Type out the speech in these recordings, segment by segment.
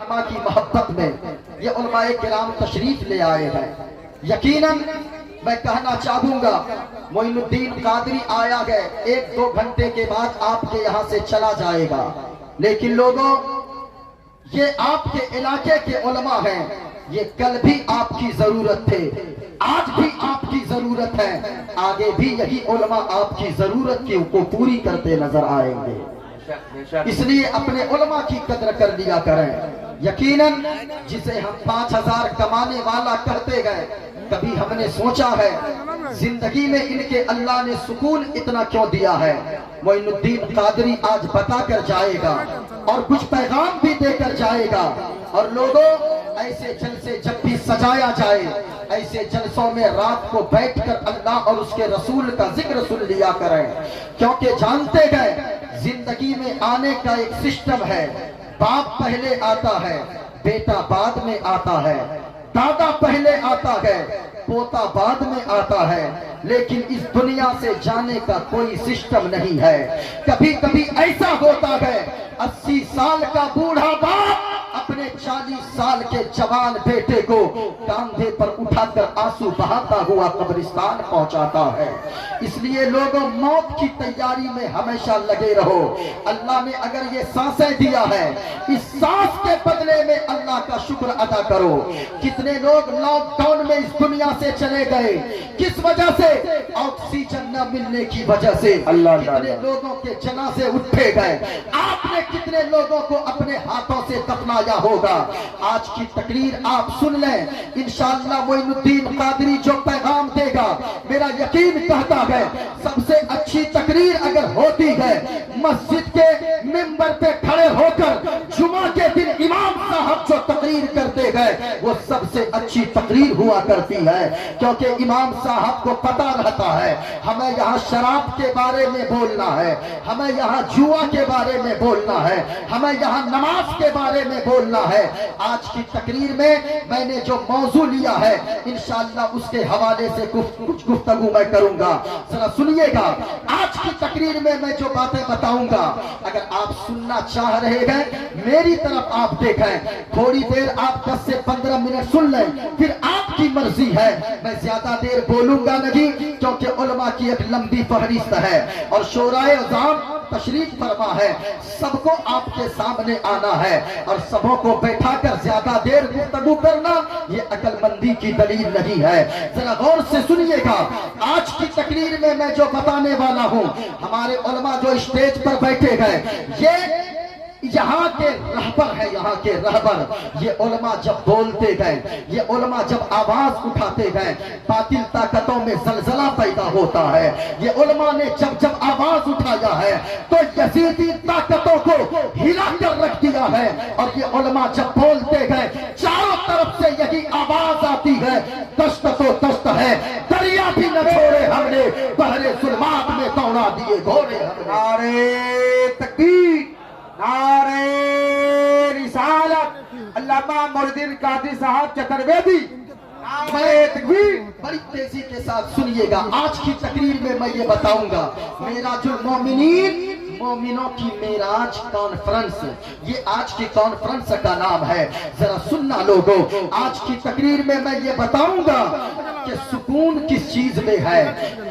علماء کی محبت میں یہ علماء کرام تشریف لے آئے ہیں۔ یقیناً میں کہنا چاہوں گا معین الدین قادری آیا ہے، 1-2 گھنٹے کے بعد آپ کے یہاں سے چلا جائے گا، لیکن لوگوں یہ آپ کے علاقے کے علماء ہیں، یہ کل بھی آپ کی ضرورت تھے، آج بھی آپ کی ضرورت ہے، آگے بھی یہی علماء آپ کی ضرورت کو پوری کرتے نظر آئیں گے۔ اس لیے اپنے علماء کی قدر کر لیا کریں۔ یقیناً جسے ہم 5000 کمانے والا کہتے گئے، کبھی ہم نے سوچا ہے زندگی میں ان کے اللہ نے سکون اتنا کیوں دیا ہے؟ معین الدین قادری آج بتا کر جائے گا اور کچھ پیغام بھی دے کر جائے گا۔ اور لوگوں ایسے جلسے جب بھی سجایا جائے، ایسے جلسوں میں رات کو بیٹھ کر اللہ اور اس کے رسول کا ذکر سن لیا کریں، کیونکہ جانتے گئے زندگی میں آنے کا ایک سسٹم ہے، باپ پہلے آتا ہے، بیٹا بعد میں آتا ہے، دادا پہلے آتا ہے، پوتا بعد میں آتا ہے، لیکن اس دنیا سے جانے کا کوئی سسٹم نہیں ہے۔ کبھی کبھی ایسا ہوتا ہے 80 سال کا بوڑھا باپ اپنے 40 سال کے جوان بیٹے کو کاندھے پر اٹھا کر آنسو بہاتا ہوا قبرستان پہنچاتا ہے۔ اس لیے لوگوں موت کی تیاری میں ہمیشہ لگے رہو۔ اللہ نے اگر یہ سانسیں دیا ہے، اس سانس کے بدلے میں اللہ کا شکر ادا کرو۔ کتنے لوگ لاک ڈاؤن میں اس دنیا سے چلے گئے، کس وجہ سے؟ آکسیجن نہ ملنے کی وجہ سے۔ کتنے لوگوں کے جنازے اٹھے گئے، آپ نے کتنے لوگوں کو اپنے ہاتھوں سے دفنایا ہوگا۔ آج کی تقریر آپ سن لیں، انشاءاللہ معین الدین قادری جو پیغام دے گا، میرا یقین کہتا ہے سب سے اچھی تقریر اگر ہوتی ہے مسجد کے منبر پہ کھڑے ہو کر جمعہ کے دن امام صاحب جو تقریر کرتے گئے، وہ سب سے اچھی تقریر ہوا کرتی ہے، کیونکہ امام صاحب کو پتہ رہتا ہے ہمیں یہاں شراب کے بارے میں بولنا ہے، ہمیں یہاں جوا کے بارے میں بولنا ہے، ہمیں یہاں نماز کے بارے میں بولنا ہے۔ آج کی تقریر میں میں نے جو موضوع لیا ہے انشاءاللہ اس کے حوالے سے کچھ گفتگو میں کروں گا، ذرا سنیے گا۔ آج کی تقریر میں میں جو باتیں بتاؤں گا، اگر آپ سننا چاہ رہے ہیں میری طرف آپ دیکھیں، تھوڑی دیر آپ 10 سے 15 منٹ سن لیں، پھر آپ کی مرضی ہے، میں زیادہ دیر بولوں گا نہیں، کیونکہ علماء کی ایک لمبی فہرست ہے اور شورائے عظام تشریف فرما ہے، سب کو آپ کے سامنے آنا ہے اور سبوں کو بیٹھا کر زیادہ دیر گفتگو کرنا یہ عقل مندی کی دلیل نہیں ہے۔ ذرا غور سے سنیے گا، آج کی تقریر میں میں جو بتانے والا ہوں، ہمارے علماء جو اسٹیج پر بیٹھے گئے، یہ یہاں کے رہبر ہے، یہاں کے رہبر، یہ علماء جب بولتے گئے، یہ علماء جب آواز اٹھاتے گئے، باطل طاقتوں میں زلزلہ پیدا ہوتا ہے۔ یہ علماء نے جب آواز اٹھایا ہے تو یزیدی طاقتوں کو ہلا کر رکھ دیا ہے، اور یہ علماء جب بولتے گئے چاروں طرف سے یہی آواز آتی ہے، دشت تو دشت ہے، دریا بھی نہ چھوڑے ہم نے، بحر ظلمات میں دوڑا دیے گھوڑے ہم نے۔ نعرہ تکبیر، نعرہ رسالت، علامہ معین الدین قادری صاحب چترویدی، نعرہ تکبیر۔ بڑی تیزی کے ساتھ سنیے گا، آج کی تقریر میں میں یہ بتاؤں گا معراج المومنین، مومنوں کی معراج کانفرنس، یہ آج کی کانفرنس کا نام ہے۔ ذرا سننا لوگوں، آج کی تقریر میں میں یہ بتاؤں گا کہ سکون کس چیز میں ہے۔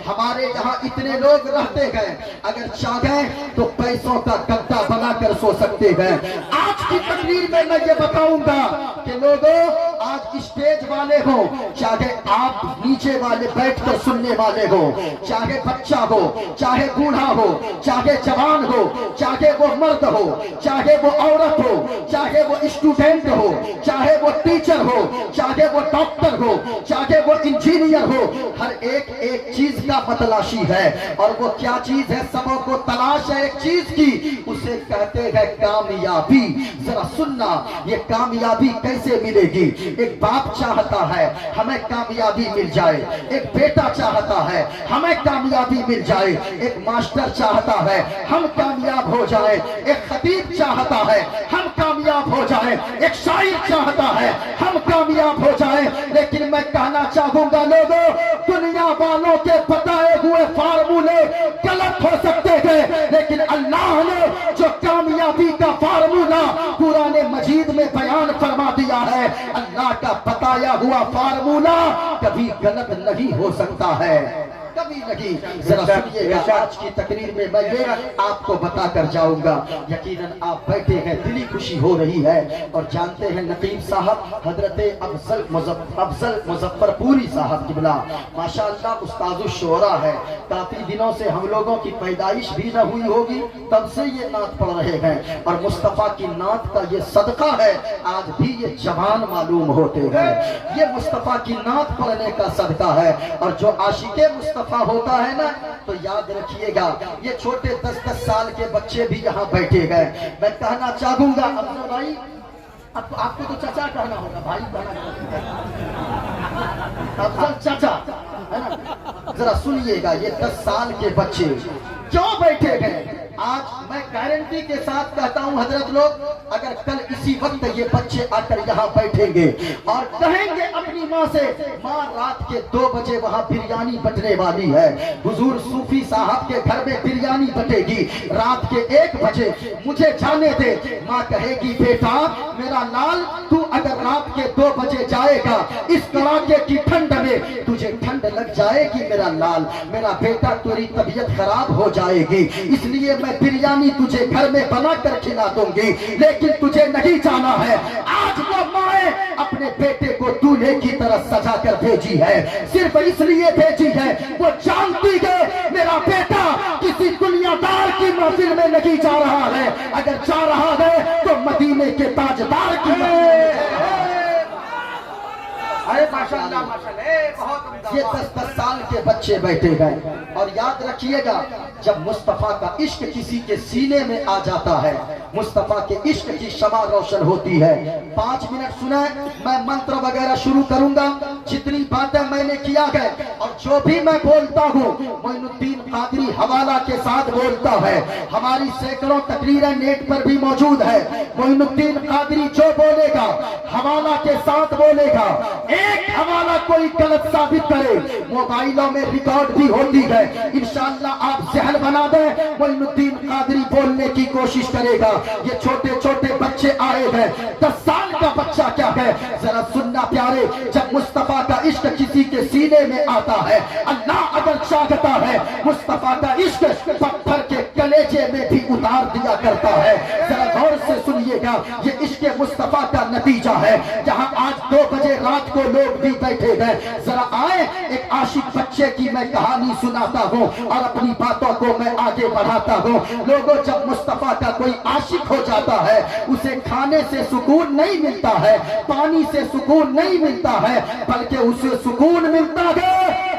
ہمارے یہاں اتنے لوگ رہتے گئے، اگر چاہیں تو پیسوں کا گدا بنا کر سو سکتے ہیں۔ آج کی تقریر میں میں یہ بتاؤں گا کہ لوگوں، آج اسٹیج والے ہوں، چاہے آپ نیچے والے بیٹھ کر سننے والے ہو، چاہے بچہ ہو، چاہے بوڑھا ہو، چاہے جوان ہو، چاہے وہ مرد ہو، چاہے وہ عورت ہو، چاہے وہ اسٹوڈنٹ ہو، چاہے وہ ٹیچر ہو، چاہے وہ ڈاکٹر ہو، چاہے وہ انجینئر ہو، ہر ایک چیز کا متلاشی ہے، اور وہ کیا چیز ہے؟ سبوں کو تلاش ہے ایک چیز کی، اسے کہتے ہیں کامیابی۔ ذرا سننا، یہ کامیابی کیسے ملے گی؟ ایک باپ چاہتا ہے ہمیں کامیابی مل جائے، ایک بیٹا چاہتا ہے ہمیں کامیابی مل جائے، ایک ماسٹر چاہتا ہے ہم کامیاب ہو جائیں، ایک خطیب چاہتا ہے ہم کامیاب ہو جائیں، ایک شاعر چاہتا ہے ہم کامیاب ہو جائیں۔ لیکن میں کہنا چاہوں گا لوگوں، دنیا والوں کے بتائے ہوئے فارمولے غلط ہو سکتے ہیں، لیکن اللہ نے جو کامیابی کا فارمولہ قرآن مجید میں بیان فرما دیا ہے اللہ کا بتایا ہوا فارمولہ کبھی غلط نہیں ہو سکتا ہے، کبھی نہیں۔ ذرا سنیے گا، آج کی تقریر میں میں یہ آپ کو بتا کر جاؤں گا۔ یقیناً آپ بیٹھے ہیں، دلی خوشی ہو رہی ہے، اور جانتے ہیں نقیب صاحب حضرت افضل مظفر پوری صاحب قبلہ ماشاءاللہ استاذ الشعراء ہے، کافی دنوں سے ہم لوگوں کی پیدائش بھی نہ ہوئی ہوگی تب سے یہ نعت پڑھ رہے ہیں، اور مصطفیٰ کی نعت کا یہ صدقہ ہے آج بھی یہ جوان معلوم ہوتے ہیں، یہ مصطفیٰ کی نعت پڑھنے کا صدقہ ہے۔ اور جو عاشق مصطفیٰ ہوتا ہے نا تو یاد رکھیے گا یہ چھوٹے 10 سال کے بچے بھی یہاں بیٹھے گئے۔ میں کہنا چاہوں گا افضل بھائی، آپ کو تو چچا کہنا ہوگا، بھائی کہنا افضل چچا ہے نا، ذرا سنیے گا یہ 10 سال کے بچے کیوں بیٹھے گئے۔ آج میں گارنٹی کے ساتھ کہتا ہوں حضرت لوگ، اگر کل اسی وقت یہ بچے آ کر یہاں بیٹھیں گے اور کہیں گے اپنی ماں سے ماں رات کے 2 بجے وہاں بریانی بٹنے والی ہے، حضور صوفی صاحب کے گھر میں بریانی بٹے گی رات کے 1 بجے، مجھے جانے دے، ماں کہے گی بیٹا میرا لال تو اگر رات کے 2 بجے جائے گا اس کڑاکے کی ٹھنڈ میں تجھے ٹھنڈ لگ جائے گی میرا لال، میرا بیٹا تیری طبیعت خراب ہو جائے گی، اس لیے میں بریانی تجھے گھر میں بنا کر کھلا دوں گی، لیکن تجھے نہیں جانا ہے۔ آج وہ مائیں اپنے بیٹے کو دولہے کی طرح سجا کر بھیجی ہے، صرف اس لیے بھیجی ہے وہ جانتی ہے میرا بیٹا کسی دنیا دار کی محفل میں نہیں جا رہا ہے، اگر جا رہا ہے تو مدینے کے تاجدار کی محفل میں جا رہا ہے۔ ارے ماشاءاللہ ماشاءاللہ، بہت عمدہ۔ یہ 10 سال کے بچے بیٹھے گئے، اور یاد رکھیے گا جب مصطفیٰ کا عشق کسی کے سینے میں آ جاتا ہے، مصطفیٰ کے عشق کی شمع روشن ہوتی ہے۔ 5 منٹ سنیں، میں منتر وغیرہ شروع کروں گا، جتنی باتیں میں نے کیا ہے اور جو بھی میں بولتا ہوں معین الدین قادری حوالہ کے ساتھ بولتا ہے، ہماری سینکڑوں تقریریں نیٹ پر بھی موجود ہے، معین الدین قادری جو بولے گا حوالہ کے ساتھ بولے گا، ایک حوالہ کوئی غلط ثابت کرے موبائلوں میں ریکارڈ بھی ہوتی ہے، انشاءاللہ آپ ذہن بنا دیں، معین الدین قادری بولنے کی کوشش کرے گا۔ یہ چھوٹے چھوٹے بچے آئے ہیں، 10 سال کا بچہ کیا ہے ذرا سننا پیارے، جب مصطفیٰ کا عشق کسی کے سینے میں آتا ہے، اللہ اگر چاہتا ہے مصطفیٰ کا عشق پتھر کے کلیجے میں بھی اتار دیا کرتا ہے۔ ذرا غور سے سنیے گا، یہ عشق مصطفیٰ کا نتیجہ ہے، جہاں آج 2 بجے رات کو لوگ بھی بیٹھے ہیں، ذرا آئے ایک عاشق بچے کی میں کہانی سناتا ہوں اور اپنی باتوں کو میں آگے بڑھاتا ہوں۔ لوگوں جب مصطفیٰ کا کوئی عاشق ہو جاتا ہے اسے کھانے سے سکون نہیں ملتا ہے، پانی سے سکون نہیں ملتا ہے، بلکہ اسے سکون ملتا ہے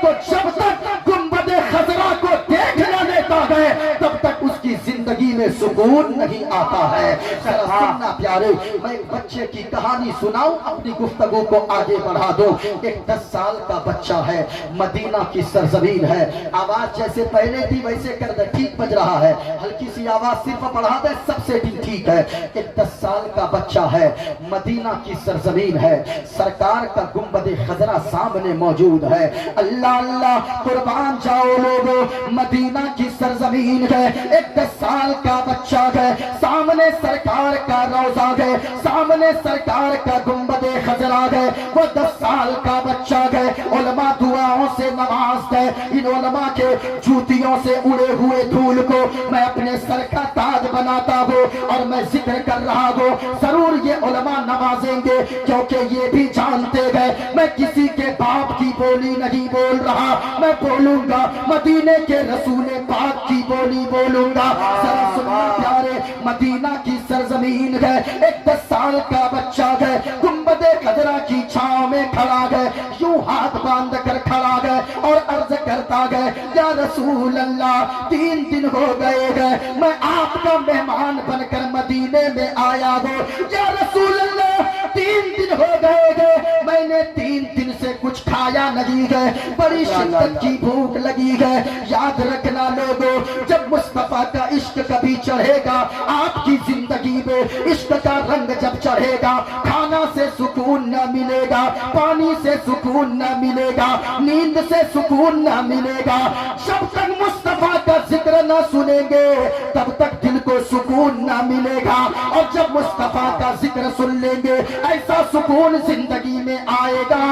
تو جب تک گنبد خضرا کو دیکھ نہ لیتا ہے تب تک اس کی زندگی میں سکون نہیں آتا ہے۔ ذرا سننا پیارے، میں ایک بچے کی کہانی سناؤں، اپنی گفتگو کو آگے بڑھا دو۔ ایک 10 سال کا بچہ ہے، مدینہ کی سرزمین ہے، آواز جیسے پہلے تھی ویسے کر دے، ٹھیک بج رہا ہے، ہلکی سی آواز صرف بڑھا دے سب سے ٹھیک ہے۔ ایک 10 سال کا بچہ ہے، مدینہ کی سرزمین ہے، سرکار کا گنبد خضرا سامنے موجود ہے، اللہ اللہ قربان جاؤ لوگو، مدینہ کی سرزمین ہے، ایک 10 سال کا بچہ ہے، سامنے سرکار کا روضہ ہے، سامنے سرکار کا گنبد خضرا ہے، وہ 10 سال کا بچہ ہے، علماء دعاؤں سے نواز ہے، ان علماء کے جوتیوں سے اڑے ہوئے دھول کو میں اپنے سر کا تاج بناتا ہوں اور میں ذکر کر رہا ہوں، ضرور یہ علماء نوازیں گے کیونکہ یہ بھی جانتے ہیں میں کسی کے باپ کی بولی نہیں بول رہا، میں بولوں گا مدینے کے رسول پاک کی بولی بولوں گا۔ ذرا سننا پیارے، مدینہ کی سرزمین ہے، ایک 10 سال کا بچہ ہے، گنبد خضرا کی چھاؤں میں کھڑا ہے، یوں ہاتھ باندھ کر کھڑا ہے اور عرض کرتا ہے یا رسول اللہ 3 دن ہو گئے ہیں میں آپ کا مہمان بن کر مدینے میں آیا ہوں، یا رسول اللہ 3 دن ہو گئے ہیں میں نے 3 دن سے کچھ کھایا نہیں ہے، بڑی شدت کی بھوک لگی ہے۔ یاد رکھنا لوگوں، جب مصطفیٰ کا عشق کبھی چڑھے گا آپ کی زندگی میں، عشق کا رنگ جب چڑھے گا، کھانا سے سکون نہ ملے گا، پانی سے سکون نہ ملے گا، نیند سے سکون نہ ملے گا، جب تک مصطفیٰ کا ذکر نہ سنیں گے تب تک دل کو سکون نہ ملے گا، اور جب مصطفیٰ کا ذکر سن لیں گے ایسا سکون زندگی میں آئے گا،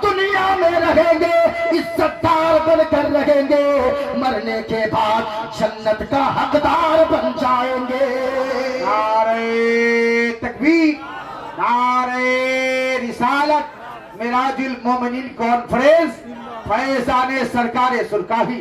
دنیا میں رہیں گے عزت دار بن کر رہیں گے، مرنے کے بعد جنت کا حقدار بن جائیں گے۔ نعرہ تکبیر، نعرہ رسالت، معراج المومنین کانفرنس، فیضان سرکار سرکاہی۔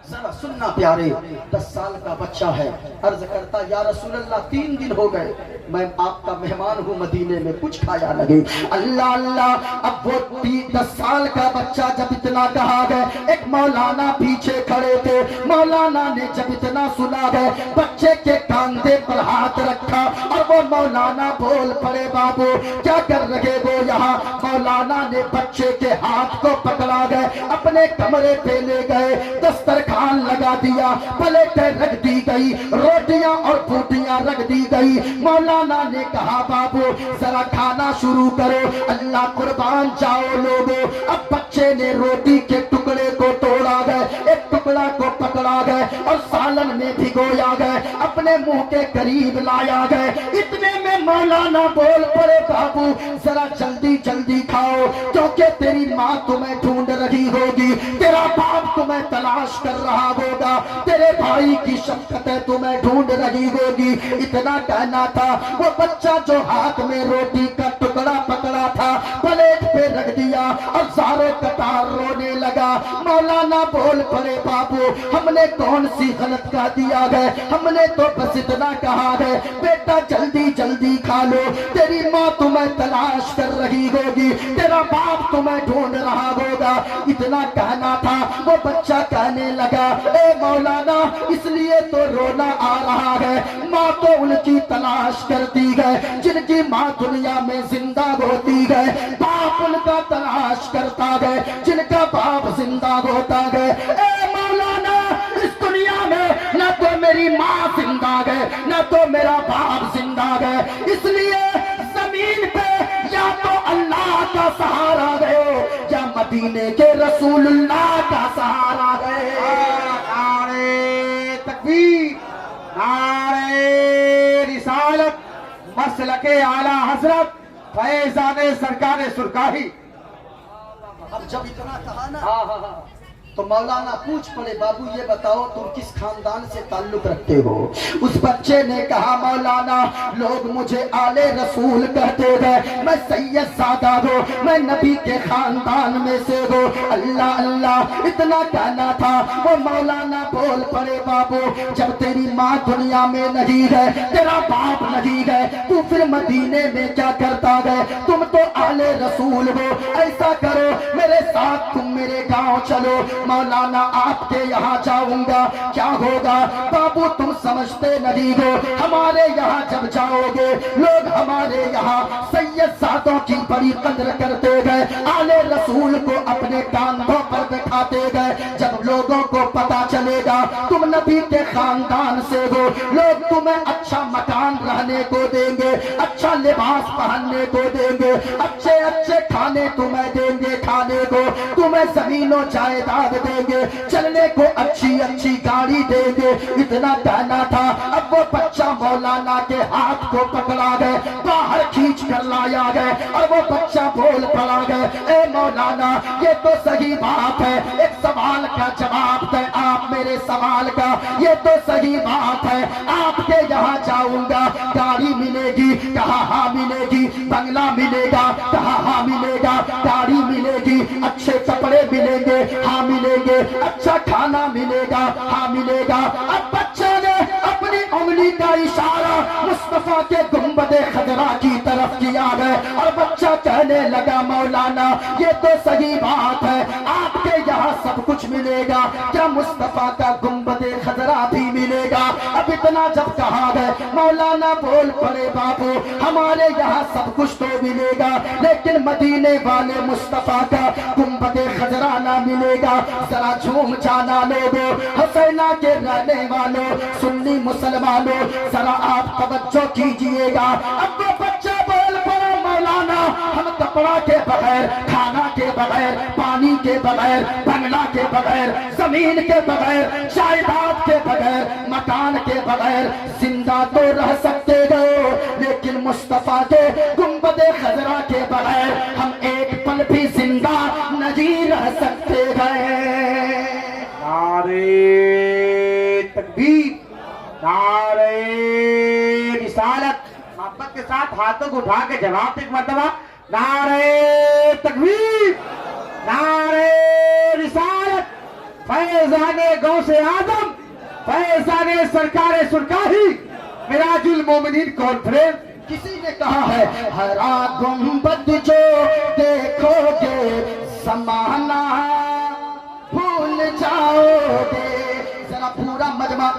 ذرا سننا پیارے، 10 سال کا بچہ ہے، عرض کرتا یا رسول اللہ 3 دن ہو گئے میں آپ کا مہمان ہوں، مدینے میں کچھ کھایا لگے۔ اللہ اللہ، اب وہ 10 سال کا بچہ جب اتنا کہا گئے، ایک مولانا پیچھے کھڑے تھے، مولانا نے جب اتنا سنا گئے بچے کے کاندھے پر ہاتھ رکھا اور وہ مولانا بول پڑے بابو کیا کر رہے ہو یہاں؟ مولانا نے بچے کے ہاتھ کو پکڑا گئے، اپنے کمرے پہ لے گئے، دسترخوان لگا دیا، پلیٹیں رکھ دی گئی، روٹیاں اور بوٹیاں رکھ دی گئی۔ مولانا نے کہا بابو ذرا کھانا شروع کرو، اللہ قربان جاؤ لوگوں۔ اب بچے نے روٹی کے ٹکڑے کو توڑا گئے، ایک ٹکڑا کو پکڑا گئے اور سالن میں بھگویا گئے، اپنے منہ کے قریب لایا گئے۔ اتنے میں مولانا بول پڑے بابو ذرا جلدی جلدی کھاؤ، کیونکہ تیری ماں تمہیں ڈھونڈ رہی ہوگی، تیرا باپ تمہیں تلاش کر رہا ہوگا، تیرے بھائی کی شفقتیں تمہیں ڈھونڈ رہی ہوگی۔ اتنا کہنا تھا، وہ بچہ جو ہاتھ میں روٹی کا ٹکڑا پکڑا تھا پلیٹ پہ رکھ دیا اور سارے قطار رونے لگا۔ مولانا بول پڑے بابو ہم نے کون سی غلط کہہ دیا ہے، ہم نے تو بس اتنا کہا ہے بیٹا جلدی جلدی کھا لو، تیری ماں تمہیں تلاش کر رہی ہوگی، تیرا باپ تمہیں ڈھونڈ رہا ہوگا۔ اتنا کہنا تھا، وہ بچہ کہنے لگا اے مولانا اس لیے تو رونا آ رہا ہے، ماں تو ان کی تلاش کرتی ہے جن کی ماں دنیا میں زندہ ہوتی ہے، باپ ان کا تلاش کرتا ہے جن کا باپ زندہ ہوتا ہے۔ اے مولانا اس دنیا میں نہ تو میری ماں زندہ ہے نہ تو میرا باپ زندہ ہے، اس لیے زمین پہ یا تو اللہ کا سہارا ہے یا مدینے کے رسول اللہ کا سہارا ہے۔ نعرہ تکبیر، نعرہ رسالت، مسلک اعلی حضرت فیضان سرکار سرکاہی۔ اب جب اتنا کہا نا تو مولانا پوچھ پڑے بابو یہ بتاؤ تم کس خاندان سے تعلق رکھتے ہو؟ اس بچے نے کہا مولانا لوگ مجھے آل رسول کہتے ہیں، میں سید زادہ ہوں، میں نبی کے خاندان میں سے ہوں۔ اللہ اللہ، اتنا کہنا تھا، وہ مولانا بول پڑے بابو جب تیری ماں دنیا میں نہیں ہے، تیرا باپ نہیں ہے، تو پھر مدینے میں کیا کرتا ہے؟ تم تو آل رسول ہو، ایسا کرو میرے ساتھ تم میرے گاؤں چلو، مولانا آپ کے یہاں جاؤں گا، کیا ہوگا؟ بابو تم سمجھتے نہیں ہو، ہمارے یہاں جب جاؤ گے لوگ ہمارے یہاں سید زادوں کی بڑی قدر کرتے گئے، آل رسول کو اپنے کاندھوں پر بٹھاتے گئے۔ جب لوگوں کو پتا چلے گا تم نبی کے خاندان سے ہو، لوگ تمہیں اچھا مکان رہنے کو دیں گے، اچھا لباس پہننے کو دیں گے، اچھے اچھے کھانے تمہیں دیں گے کھانے کو، تمہیں زمین و جائیداد دیں گے، چلنے کو اچھی اچھی گاڑی دیں گے۔ اتنا کہنا تھا، اب وہ بچہ مولانا کے ہاتھ کو پکڑا گئے، باہر کھینچ کر لایا گئے اور وہ بچہ بول پڑا گئے اے مولانا یہ تو صحیح بات ہے، ایک سوال کا جواب دیں آپ میرے سوال کا، یہ تو صحیح بات ہے، آپ کے یہاں جاؤں گا گاڑی ملے گی، کہا ہاں ملے گی، بنگلہ ملے گا، کہا ہاں ملے گا، گاڑی ملے گی، اچھے کپڑے ملیں گے، ہاں ملیں گے، اچھا کھانا ملے گا، ہاں ملے گا۔ اب بچہ نے اپنی انگلی کا اشارہ مصطفیٰ کے گنبد خضرا کی طرف کیا ہے اور بچہ کہنے لگا مولانا یہ تو صحیح بات ہے، آپ کے یہاں سب کچھ ملے گا، کیا مصطفیٰ کا گنبد خضرا بھی ملے گا؟ اب اتنا جب کہا ہے مولانا بول پڑے بابو ہمارے یہاں سب کچھ تو ملے گا لیکن مدینے والے مصطفیٰ کا گنبد خضرا نہ ملے گا۔ ذرا جھوم جانا لوگوں، حسینہ کے رہنے والوں، سنی مسلمانوں، ذرا آپ توجہ کیجئے گا۔ اب وہ بچہ بول پڑا مولانا ہم کپڑا کے بغیر، کھانا کے بغیر، پانی کے بغیر، بنگلہ کے بغیر، زمین کے بغیر، جائیداد کے بغیر، مکان کے بغیر زندہ تو رہ سکتے ہو، لیکن مصطفیٰ کے گنبد خضرا کے بغیر ہم ایک پل بھی زندہ نہیں رہ سکتے ہیں۔ نعرہ تکبیر، نعرہ رسالت۔ محبت کے ساتھ ہاتھوں کو اٹھا کے جواب ایک مرتبہ، نعرہ تکبیر، نعرہ رسالت۔ فیضان غوث اعظم، فیضان سرکار سرکاری، معراج المومنین کانفرنس۔ کسی نے کہا ہے ہرا گنبد جو دیکھو گے زمانہ بھول جاؤ گے، ذرا پورا مجمع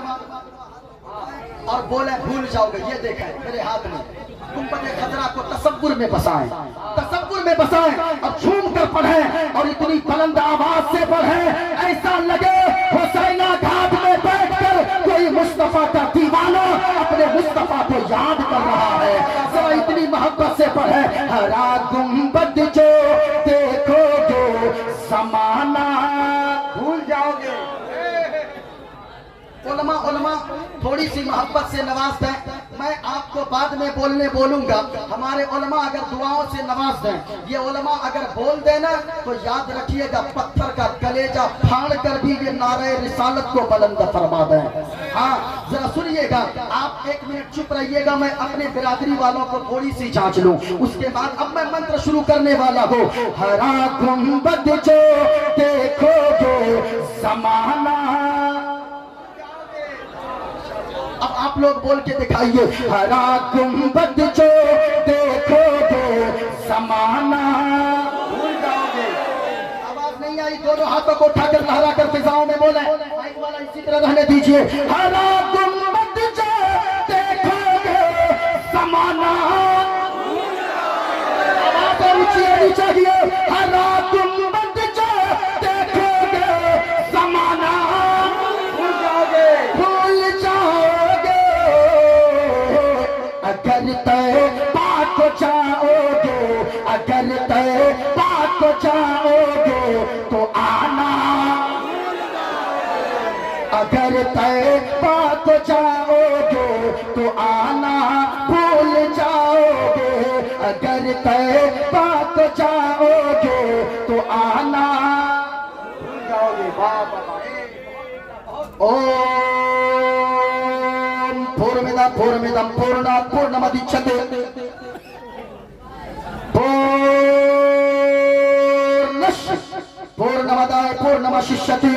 اور بولے بھول جاؤ گے۔ یہ دیکھیں میرے ہاتھ میں گنبد خضرا کو تصور میں بسائیں، تصور میں بسائیں اور جھوم کر پڑھیں اور اتنی بلند آواز سے پڑھیں ایسا لگے حسینہ گھاٹ میں بیٹھ کر کوئی مصطفیٰ کا دیوانہ اپنے مصطفیٰ کو یاد کر رہا ہے۔ ذرا اتنی محبت سے پڑھیں، ہرا گنبد جو دیکھو گے زمانہ بھول جاؤ گے۔ علماء تھوڑی سی محبت سے نواز دیں، میں آپ کو بعد میں بولوں گا۔ ہمارے علماء اگر دعاؤں سے نواز دیں، یہ علماء اگر بول دینا تو یاد رکھیے گا پتھر کا کلیجہ پھاڑ کر بھی یہ نعرہ رسالت کو بلند فرما دیں۔ ہاں ذرا سنیے گا، آپ ایک منٹ چپ رہیے گا، میں اپنے برادری والوں کو تھوڑی سی جانچ لوں، اس کے بعد اب میں منتر شروع کرنے والا ہوں۔ ہرا گنبد جو دیکھو گے زمانہ، اب آپ لوگ بول کے دکھائیے، ہرا گنبد جو دیکھو گے زمانہ بھول جاؤ گے۔ آواز نہیں آئی، دونوں ہاتھوں کو اٹھا کر لہرا کر فضاؤں میں بولیں، مائک والا اسی طرح رہنے دیجئے۔ ہرا گنبد جو دیکھو گے زمانہ، آواز اور اونچی ہونی چاہیے، ہرا گنبد جو دیکھو گے زمانہ بھول جاؤ گے۔ بھول جاؤ اگر طیبہ کو جاؤ گے، اگر طیبہ کو جاؤ گے تو آنا، اگر طیبہ کو جاؤ گے تو آنا بھول جاؤ گے، اگر طیبہ کو جاؤ گے تو آنا بھول جاؤ گے۔ بابا پورمدم پورمدم پورنا پورنمدچتے پورنش پورنمدائے پورنمششتی۔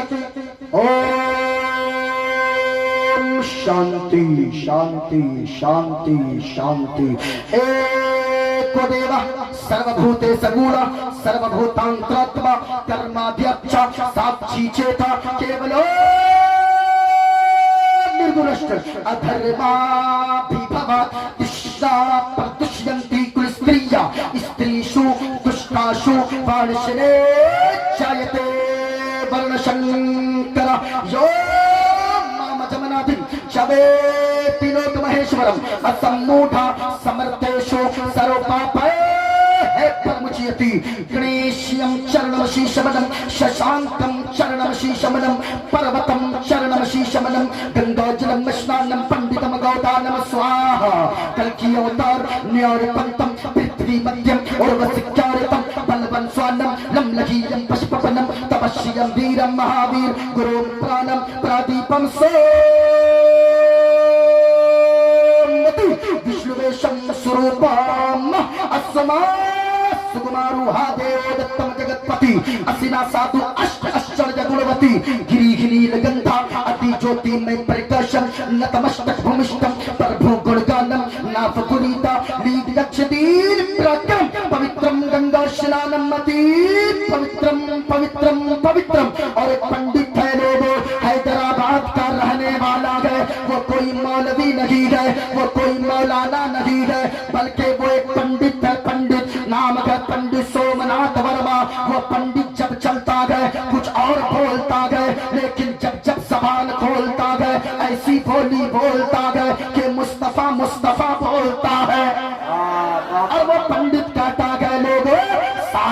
اوم شانتی شانتی شانتی شانتی۔ ایکو دیوا سروبھوتے سگوڑا سروبھوتانتراتما کرمادھیچا ساکشی چیتا کیولو ادھرما بھیبھوا تشنا پردشینتی کلستریا استریشو دشتاشو وانشنے جایتے ورنشنکر یو مام جمنادن شوے تینوک مہیشورم اسموڈھا سمرتیشو سرو پاپے پرمچیتی گنیشیم چرنم شیشمنم ششانکم چرنم شیشمنم پروتم چرنم شیشمنم گنگا جلم مشنانم پنڈتم گودانم سواہا کلکی اوتار نیور پنتم پرتھوی مدیم اور وسکیارتم بلبن سوانم لم لگیم پشپپنم تپشیم ویرم مہاویر گروم پرانم پرادیپم وشنویشم سروپام اسما سکمارو ہادیو دتم جگتپتی اسنا ساتو اشت اشچرج گڑوتی گری گری لگندھا اتی جوتی میں پرکشم نتمشتک بھومشتم پربھو گڑگانم ناف گریتا لید یکشدیر پراکرم پوترم گنگا شنانم متی پوترم پوترم پوترم۔ اور ایک پنڈت ہے لوگو حیدرآباد کا رہنے والا ہے، وہ کوئی مولوی نہیں ہے، وہ کوئی مولانا نہیں ہے، بلکہ وہ ایک پنڈت ہے، پنڈت نام ہے پنڈت سومناتھ ورما۔ وہ پنڈت جب چلتا گئے کچھ اور بولتا گئے، لیکن جب زبان کھولتا گئے ایسی بولی بولتا گئے کہ مصطفیٰ مصطفیٰ بولتا ہے۔ اور وہ پنڈت کہتا گئے لوگوں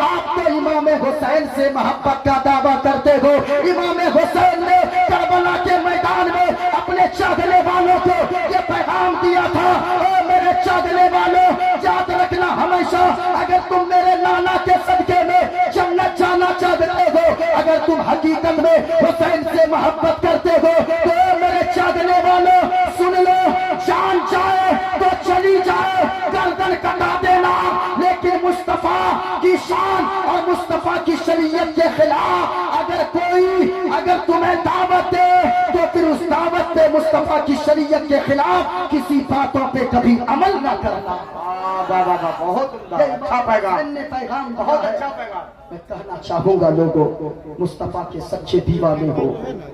آپ تو امام حسین سے محبت کا دعویٰ کرتے ہو. امام حسین نے کربلا کے میدان میں اپنے چاہنے والوں کو یہ پیغام دیا تھا, اے میرے چاہنے والوں, یاد رکھنا ہمیشہ, اگر تم میرے لالا کے صدقے میں جنت جانا چاہتے ہو, اگر تم حقیقت میں حسین سے محبت کرتے ہو, تو اے میرے چاہنے والوں سن لو, جان جائے تو چلی جائے, گردن کٹا دینا, لیکن مصطفیٰ کی شان اور مصطفیٰ کی شریعت کے خلاف اگر تمہیں دعوت دے تو پھر اس دعوت پہ مصطفیٰ کی شریعت کے خلاف کسی باتوں پہ کبھی عمل نہ کرنا. بہت اچھا پیغام, بہت اچھا پیغام. میں کہنا چاہوں گا لوگوں, مصطفیٰ کے سچے دیوانے ہو,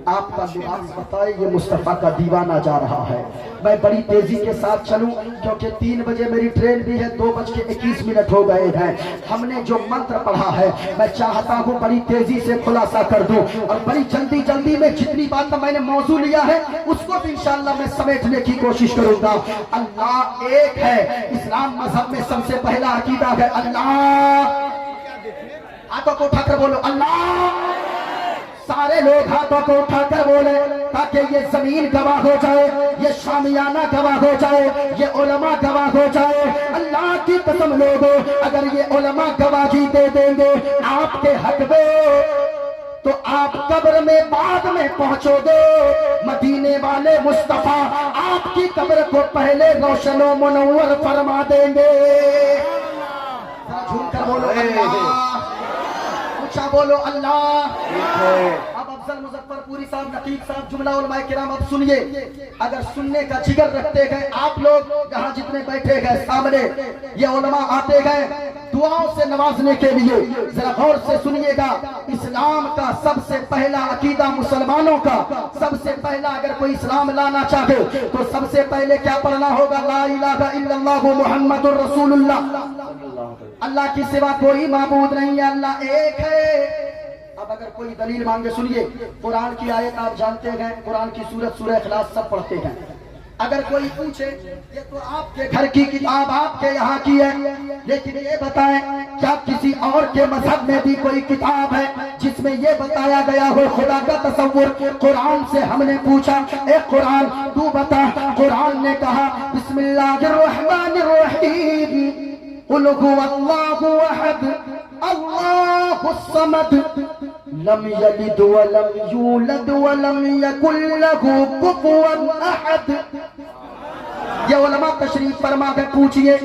آپ کا لباس بتائے یہ مصطفیٰ کا دیوانہ جا رہا ہے. میں بڑی تیزی کے ساتھ چلوں کیونکہ 3 بجے میری ٹرین بھی ہے, 2:21 ہو گئے ہیں. ہم نے جو منتر پڑھا ہے میں چاہتا ہوں بڑی تیزی سے خلاصہ کر دوں, اور بڑی جلدی میں جتنی بات میں نے موضوع لیا ہے اس کو بھی انشاءاللہ میں سمیٹنے کی کوشش کروں گا. اللہ ایک ہے. اسلام مذہب میں سب سے پہلا عقیدہ ہے اللہ. ہاتھوں کو اٹھا کر بولو اللہ. سارے لوگ ہاتھوں کو اٹھا کر بولے تاکہ یہ زمین گواہ ہو جائے, یہ شامیانہ گواہ ہو جائے, یہ علماء گواہ ہو جائے. اللہ کی قسم لوگوں, اگر یہ علماء گواہی دے دیں گے آپ کے حق میں تو آپ قبر میں بعد میں پہنچو گے. مدینے والے مصطفیٰ آپ کی قبر کو پہلے روشن و منور فرما دیں گے. جھوم کر بولو اللہ, اونچا بولو اللہ. اب افضل مظفر پوری صاحب, نقیب صاحب, جملہ علماء کرام, اب سنیے. اگر سننے کا جگر رکھتے گئے آپ لوگ یہاں جتنے بیٹھے گئے سامنے, یہ علماء آتے گئے دعاؤں سے نوازنے کے لیے, ذرا غور سے سنیے گا. اسلام کا سب سے پہلا عقیدہ مسلمانوں کا, سب سے پہلا اگر کوئی اسلام لانا چاہے تو سب سے پہلے کیا پڑھنا ہوگا؟ لا الہ الا اللہ محمد الرسول اللہ. اللہ کی سوا کوئی معبود نہیں ہے, اللہ ایک ہے. اب اگر کوئی دلیل مانگے, سنیے, قرآن کی آیت آپ جانتے ہیں, قرآن کی سورت سورہ اخلاص سب پڑھتے ہیں. اگر کوئی پوچھے یہ تو آپ کے گھر کی کتاب آپ کے یہاں کی ہے, لیکن یہ بتائیں کیا کسی اور کے مذہب میں بھی کوئی کتاب ہے جس میں یہ بتایا گیا ہو خدا کا تصور؟ قرآن سے ہم نے پوچھا, اے قرآن تو بتا. قرآن نے کہا بسم اللہ الرحمن الرحیم, قل هو اللہ احد اللہ الصمد لم یلد ولم یولد ولم یکن لہ کفوا احد. یہ علماء تشریف فرما کر پوچھئے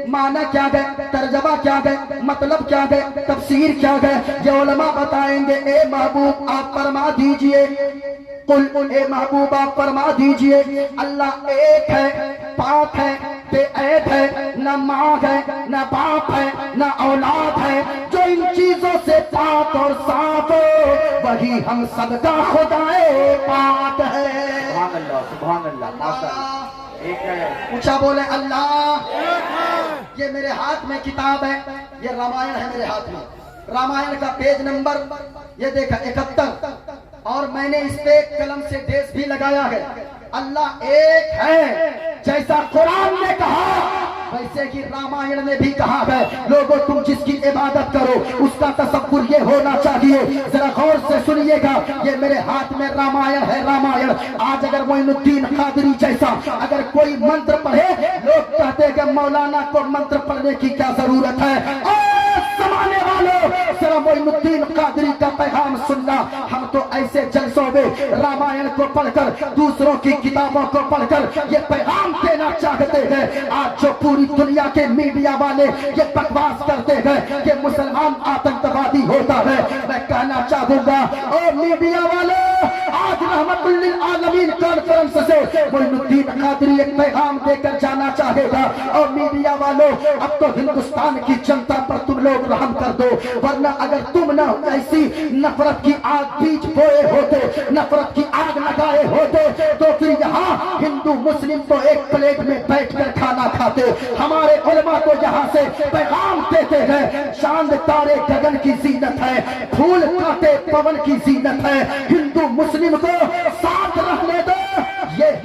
معنی کیا گئے, ترجمہ کیا گئے, مطلب کیا گئے, تفسیر کیا گئے. یہ علماء بتائیں گے اے محبوب آپ فرما دیجئے, قل, اے محبوب آپ فرما دیجئے اللہ ایک ہے, پاک ہے, بے عیب ہے, نہ ماں ہے, نہ باپ ہے, نہ اولاد ہے. جو ان چیزوں سے پاک اور صاف ہے وہی ہم سب کا خدائے پاک ہے. سبحان اللہ, سبحان اللہ, ماشاء اللہ. ایک ہے, اونچا بولے اللہ. یہ میرے ہاتھ میں کتاب ہے, یہ رامائن ہے میرے ہاتھ میں. رامائن کا پیج نمبر یہ دیکھا 71, اور میں نے اس پہ قلم سے ڈیس بھی لگایا ہے. اللہ ایک ہے, جیسا قرآن نے کہا ویسے ہی رامائن نے بھی کہا ہے. لوگوں تم جس کی عبادت کرو اس کا تصور یہ ہونا چاہیے. ذرا غور سے سنیے گا, یہ میرے ہاتھ میں رامائن ہے. رامائن آج اگر معین الدین قادری جیسا اگر کوئی منتر پڑھے, لوگ کہتے ہیں کہ مولانا کو منتر پڑھنے کی کیا ضرورت ہے. زمانے والوں ذرا معین الدین قادری کا پیغام سننا. ہم تو ایسے جلسوں میں رامائن کو پڑھ کر, دوسروں کی کتابوں کو پڑھ کر یہ پیغام دینا چاہتے ہیں. آج جو پوری دنیا کے میڈیا والے یہ بکواس کرتے ہیں کہ مسلمان آتنکوادی ہوتا ہے, میں کہنا چاہوں گا او میڈیا والے, آج رحمت للعالمین کانفرنس سے معین الدین قادری ایک پیغام دے کر جانا چاہے گا. اور میڈیا والوں اب تو ہندوستان کی جنتا پر تم لوگ رحم کر دو, ورنہ اگر تم نہ ایسی نفرت کی آگ بیچ بوئے ہوتے, نفرت کی آگ لگائے ہوتے, تو پھر یہاں ہندو مسلم تو ایک پلیٹ میں بیٹھ کر کھانا کھاتے. ہمارے علماء تو یہاں سے پیغام دیتے ہیں چاند تارے گگن کی زینت ہے, پھول کاٹے پون کی زینت ہے. ہندو مسلم کو ساتھ رہنے دو, یہ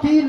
3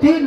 3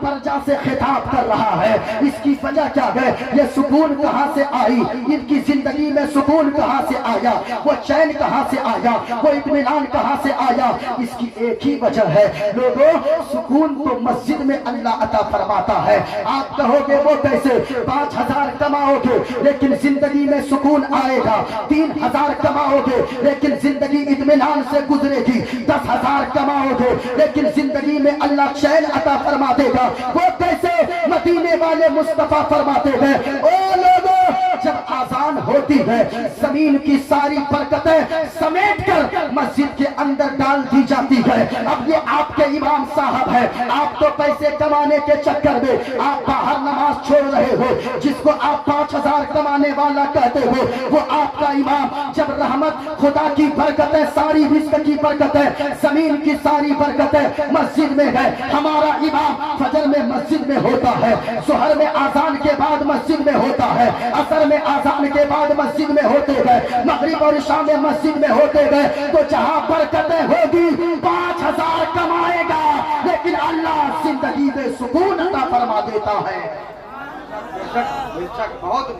پرجا سے خطاب کر رہا ہے. اس کی وجہ کیا ہے؟ یہ سکون کہاں سے آئی؟ ان کی زندگی میں سکون کہاں سے آیا؟ وہ چین کہاں سے آیا؟ وہ اطمینان کہاں سے آیا؟ اس کی ایک ہی وجہ ہے لوگوں، سکون تو مسجد میں اللہ عطا فرماتا ہے. آپ کہو گے وہ کیسے؟ 5,000 کماؤ گے لیکن زندگی میں سکون آئے گا. 3,000 کماؤ گے لیکن زندگی اطمینان سے گزرے گی. 10,000 کماؤ گے لیکن زندگی میں اللہ چین عطا فرما دے گا. وہ کیسے؟ مدینے والے مصطفیٰ فرماتے ہیں او لوگوں، جب آذان ہوتی ہے زمین کی ساری برکتیں سمیٹ کر مسجد کے اندر ڈال دی جاتی ہے. اب یہ آپ کے امام صاحب ہے، آپ تو پیسے کمانے کے چکر میں آپ باہر نماز چھوڑ رہے ہو. جس کو آپ 5,000 کمانے والا کہتے ہو وہ آپ کا امام. جب رحمت خدا کی برکتیں، ساری رزق کی برکتیں، زمین کی ساری برکتیں مسجد میں ہے، ہمارا امام فجر میں مسجد میں ہوتا ہے، ظہر میں آذان کے بعد مسجد میں ہوتا ہے، عصر میں آذان کے بعد مسجد میں ہوتے گئے، مغرب اور عشاء میں مسجد میں ہوتے گئے، تو جہاں برکتیں ہوگی 5,000 کمائے گا لیکن اللہ زندگی میں سکون عطا فرما دیتا ہے.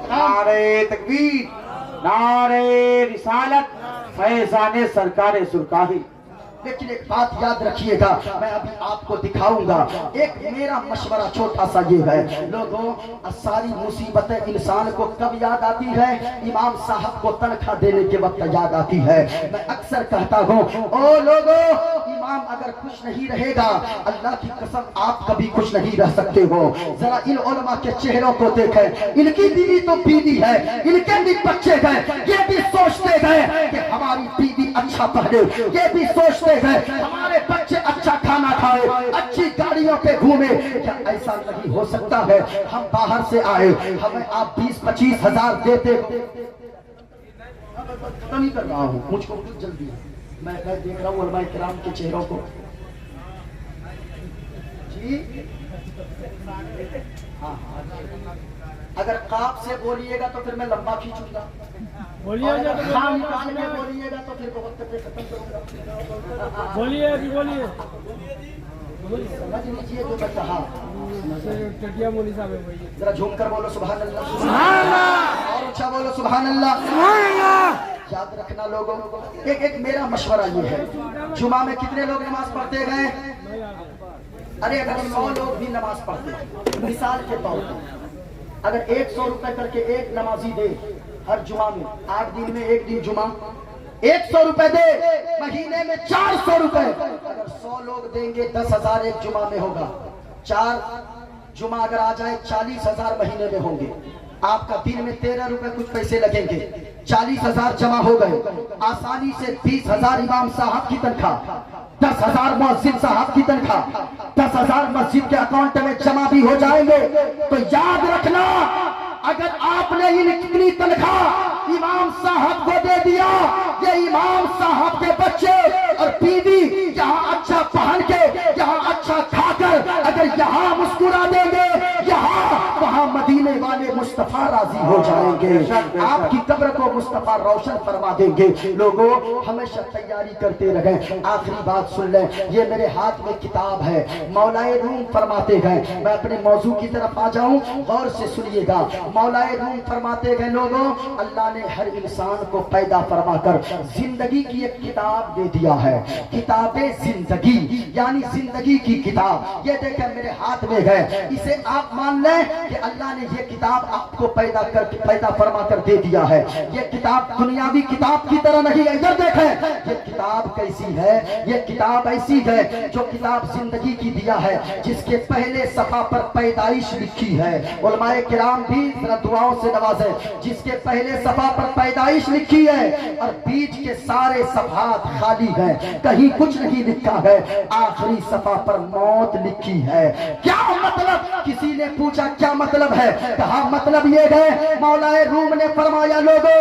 نعرہ تکبیر، نعرہ رسالت، فیضان سرکار سرکاہی. لیکن ایک بات یاد رکھیے گا، میں ابھی آپ کو دکھاؤں گا. ایک میرا مشورہ چھوٹا سا یہ ہے لوگوں، ساری مصیبتیں انسان کو کب یاد آتی ہے؟ امام صاحب کو تنخواہ دینے کے وقت یاد آتی ہے. میں اکثر کہتا ہوں او لوگوں، امام اگر خوش نہیں رہے گا اللہ کی قسم آپ کبھی خوش نہیں رہ سکتے ہو. ذرا ان علماء کے چہروں کو دیکھیں، ان کی بیوی تو بیوی ہے، ان کے بھی بچے گئے، یہ بھی سوچتے گئے کہ ہماری بیوی اچھا پہنے، یہ بھی سوچتے گئے ہمارے بچے اچھا کھانا کھائے، اچھی گاڑیوں پہ گھومے. کیا ایسا نہیں ہو سکتا ہے؟ ہم باہر سے آئے، ہمیں آپ 20-25 ہزار دیتے ہو. نہیں کر رہا ہوں، مجھ کو کچھ جلدی ہے، میں دیکھ رہا ہوں علماء کرام کے چہروں کو. جی ہاں، اگر قاف سے بولیے گا تو پھر میں لمبا کھینچوں گا، بولیے خام نکال کے بولیے گا تو پھر بہت پہ ختم کروں گا. بولیے ابھی بولیے. سمجھ لیجیے جو میں کہا. ٹٹیا مولی صاحب ہے بھائی. ذرا جھوم کر بولو سبحان اللہ، سبحان اللہ، اور اچھا بولو سبحان اللہ، سبحان اللہ. یاد رکھنا لوگوں، ایک میرا مشورہ یہ ہے، جمعہ میں کتنے لوگ نماز پڑھتے گئے؟ ارے اگر 100 لوگ بھی نماز پڑھتے ہیں، مثال کے طور پر اگر 100 روپے کر کے ایک نمازی دے ہر جمعہ میں، 8 دن میں ایک دن جمعہ، 100 روپے دے، مہینے میں 400 روپے. اگر 100 لوگ دیں گے 10,000 ایک جمعہ میں ہوگا. 4 جمعہ اگر آ جائے 40,000 مہینے میں ہوں گے. آپ کا دن میں 13 روپے کچھ پیسے لگیں گے، 40,000 جمع ہو گئے. آسانی سے 20,000 امام صاحب کی تنخواہ، 10,000 مؤذن صاحب کی تنخواہ، 10,000 مسجد کے اکاؤنٹ میں جمع بھی ہو جائیں گے. تو یاد رکھنا، اگر آپ نے اتنی تنخواہ امام صاحب کو دے دیا، یہ امام صاحب کے بچے اور بیوی یہاں اچھا پہن کے، یہاں اچھا کھا کر اگر یہاں مسکرا دیں گے، یہاں وہاں مدینے والے مصطفیٰ راضی ہو جائیں گے، آپ کی قبر کو مصطفیٰ روشن فرما دیں گے. لوگوں ہمیشہ تیاری کرتے رہیں. آخری بات سن لیں، یہ میرے ہاتھ میں کتاب ہے، مولائے روم فرماتے گئے. میں اپنے موضوع کی طرف آ جاؤں، غور سے سنیے گا. مولائے روم فرماتے گئے لوگوں، اللہ نے ہر انسان کو پیدا فرما کر زندگی کی ایک کتاب دے دیا ہے، کتاب زندگی، یعنی زندگی کی کتاب. یہ دیکھیں میرے ہاتھ میں ہے، اسے آپ مان لیں کہ اللہ نے یہ کتاب آپ کو پیدا فرما کر دے دیا ہے. یہ کتاب دنیاوی کتاب کی طرح نہیں ہے. ادھر دیکھیں یہ کتاب کیسی ہے، یہ کتاب ایسی ہے جو کتاب زندگی کی دیا ہے، جس کے پہلے صفحہ پر پیدائش لکھی ہے. علماء کرام بھی ذرا دعاؤں سے نوازیں. جس کے پہلے صفحہ پر پیدائش لکھی ہے اور بیچ کے سارے صفحات خالی ہیں، کہیں کچھ نہیں لکھا ہے. آخری صفحہ پر موت لکھی ہے. کیا مطلب؟ کسی نے پوچھا کیا مطلب ہے؟ کہا مطلب یہ ہے، مولائے روم نے فرمایا لوگوں